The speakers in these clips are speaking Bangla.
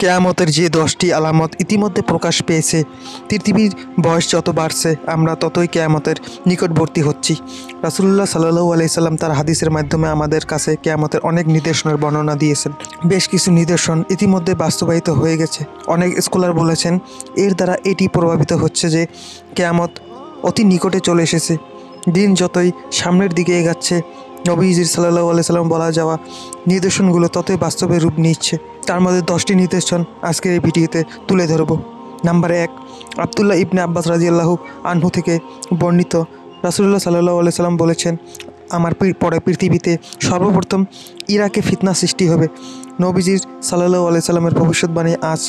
কেয়ামতের যে 10টি আলামত ইতিমধ্যে প্রকাশ পেয়েছে। পৃথিবীর বয়স যত বাড়ছে আমরা ততই কেয়ামতের নিকটবর্তী হচ্ছি। রাসূলুল্লাহ সাল্লাল্লাহু আলাইহি সাল্লাম তার হাদিসের মাধ্যমে আমাদের কাছে কেয়ামতের অনেক নিদর্শনের বর্ণনা দিয়েছেন। বেশ কিছু নিদর্শন ইতিমধ্যে বাস্তবায়িত হয়ে গেছে। অনেক স্কলার বলেছেন এর দ্বারা এটি প্রভাবিত হচ্ছে যে কেয়ামত অতি নিকটে চলে এসেছে। দিন যতই সামনের দিকে এগাচ্ছে নবীজি সাল্লাল্লাহু আলাইহি সাল্লাম বলা যাওয়া নিদর্শনগুলো ততই বাস্তবে রূপ নিচ্ছে। তার মধ্যে 10টি নিদর্শন আজকের এই ভিডিওতে তুলে ধরব। নাম্বার 1, আব্দুল্লাহ ইবনে আব্বাস রাদিয়াল্লাহু আনহু থেকে বর্ণিত, রাসূলুল্লাহ সাল্লাল্লাহু আলাইহি সাল্লাম বলেছেন, আমার পরে পৃথিবীতে সর্বপ্রথম ইরাকে ফিতনা সৃষ্টি হবে। নবীজির সাল্লাল্লাহু আলাইহি সাল্লামের ভবিষ্যৎবাণী আজ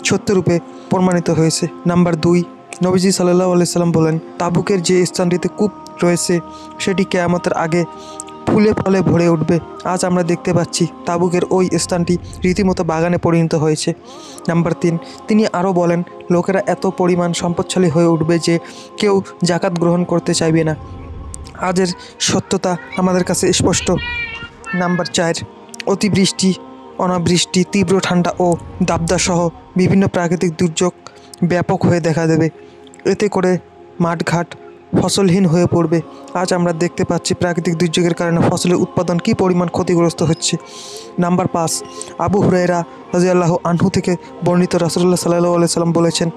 সত্যরূপে প্রমাণিত হয়েছে। নাম্বার 2, নবীজি সাল্লাল্লাহু আলাইহি সাল্লাম বলেন, তাবুকের যে স্থানটিতে কূপ রয়েছে সেটি কিয়ামতের আগে ফুলে ফলে ভরে উঠবে। আজ আমরা দেখতে পাচ্ছি তাবুকের ওই স্থানটি রীতিমতো বাগানে পরিণত হয়েছে। নাম্বার 3, তিনি আরও বলেন, লোকেরা এত পরিমাণ সম্পদশালী হয়ে উঠবে যে কেউ জাকাত গ্রহণ করতে চাইবে না। আজের সত্যতা আমাদের কাছে স্পষ্ট। নাম্বার 4, অতিবৃষ্টি, অনাবৃষ্টি, তীব্র ঠান্ডা ও দাবদাহসহ বিভিন্ন প্রাকৃতিক দুর্যোগ ব্যাপক হয়ে দেখা দেবে। এতে করে মাঠঘাট ফসলহীন হয়ে পড়বে। আজ আমরা দেখতে পাচ্ছি প্রাকৃতিক দুর্যোগের কারণে ফসলের উৎপাদন কী পরিমাণ ক্ষতিগ্রস্ত হচ্ছে। নাম্বার 5, আবু হুরায়রা রাদিয়াল্লাহু আনহু থেকে বর্ণিত, রাসূলুল্লাহ সাল্লাল্লাহু আলাইহি সাল্লাম বলেছেন,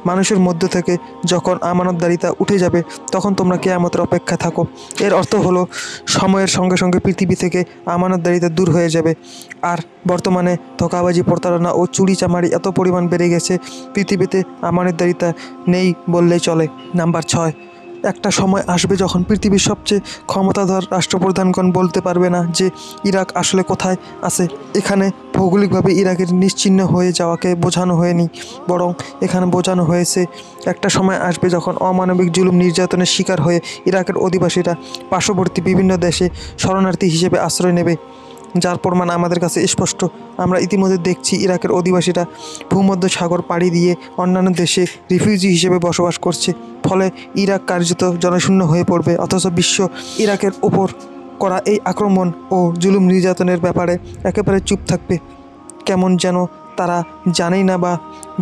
মানুষের মধ্য থেকে যখন আমানতদারিতা উঠে যাবে তখন তোমরা কিয়ামতের অপেক্ষায় থাকো। এর অর্থ হলো সময়ের সঙ্গে সঙ্গে পৃথিবী থেকে আমানতদারিতা দূর হয়ে যাবে। আর বর্তমানে ধোঁকাবাজি, প্রতারণা ও চুরি চামারি এত পরিমাণ বেড়ে গেছে, পৃথিবীতে আমানতদারিতা নেই বললেই চলে। নাম্বার 6, একটা সময় আসবে যখন পৃথিবীর সবচেয়ে ক্ষমতাধর রাষ্ট্রপ্রধানগণ বলতে পারবে না যে ইরাক আসলে কোথায় আছে। এখানে ভৌগোলিকভাবে ইরাকের নিশ্চিহ্ন হয়ে যাওয়াকে বোঝানো হয়নি, বরং এখানে বোঝানো হয়েছে একটা সময় আসবে যখন অমানবিক জুলুম নির্যাতনের শিকার হয়ে ইরাকের অধিবাসীরা পার্শ্ববর্তী বিভিন্ন দেশে শরণার্থী হিসেবে আশ্রয় নেবে, যার প্রমাণ আমাদের কাছে স্পষ্ট। আমরা ইতিমধ্যে দেখছি ইরাকের অধিবাসীরা ভূমধ্য সাগর পাড়ি দিয়ে অন্যান্য দেশে রিফিউজি হিসেবে বসবাস করছে। ফলে ইরাক কার্যত জনশূন্য হয়ে পড়বে। অথচ বিশ্ব ইরাকের ওপর করা এই আক্রমণ ও জুলুম নির্যাতনের ব্যাপারে একেবারে চুপ থাকবে। কেমন যেন তারা জানেই না বা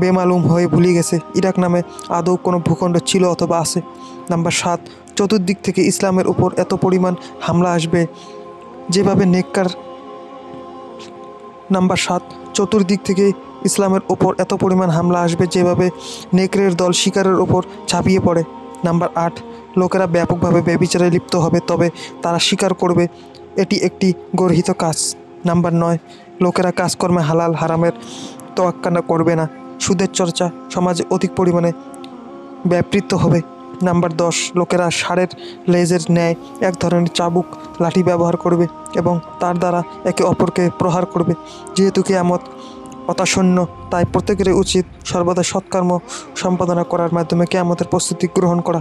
বেমালুম হয়ে ভুলে গেছে ইরাক নামে আদৌ কোনো ভূখণ্ড ছিল অথবা আছে। নাম্বার 7, চতুর্দিক থেকে ইসলামের উপর এত পরিমাণ হামলা আসবে যেভাবে নাম্বার 7, চতুর্দিক থেকে ইসলামের ওপর এত পরিমাণ হামলা আসবে যেভাবে নেকড়ের দল শিকারের ওপর ঝাঁপিয়ে পড়ে। নাম্বার 8, লোকেরা ব্যাপকভাবে ব্যভিচারে লিপ্ত হবে, তবে তারা স্বীকার করবে এটি একটি গর্হিত কাজ। নাম্বার 9, লোকেরা কাজকর্মে হালাল হারামের তোয়াক্কা করবে না। সুদের চর্চা সমাজে অধিক পরিমাণে ব্যাপৃত হবে। নাম্বার 10, লোকেরা ষাঁড়ের লেজের ন্যায় এক ধরনের চাবুক লাঠি ব্যবহার করবে এবং তার দ্বারা একে অপরকে প্রহার করবে। যেহেতু কিয়ামত অতাসন্ন, তাই প্রত্যেকেরই উচিত সর্বদা সৎকর্ম সম্পাদনা করার মাধ্যমে কিয়ামতের প্রস্তুতি গ্রহণ করা।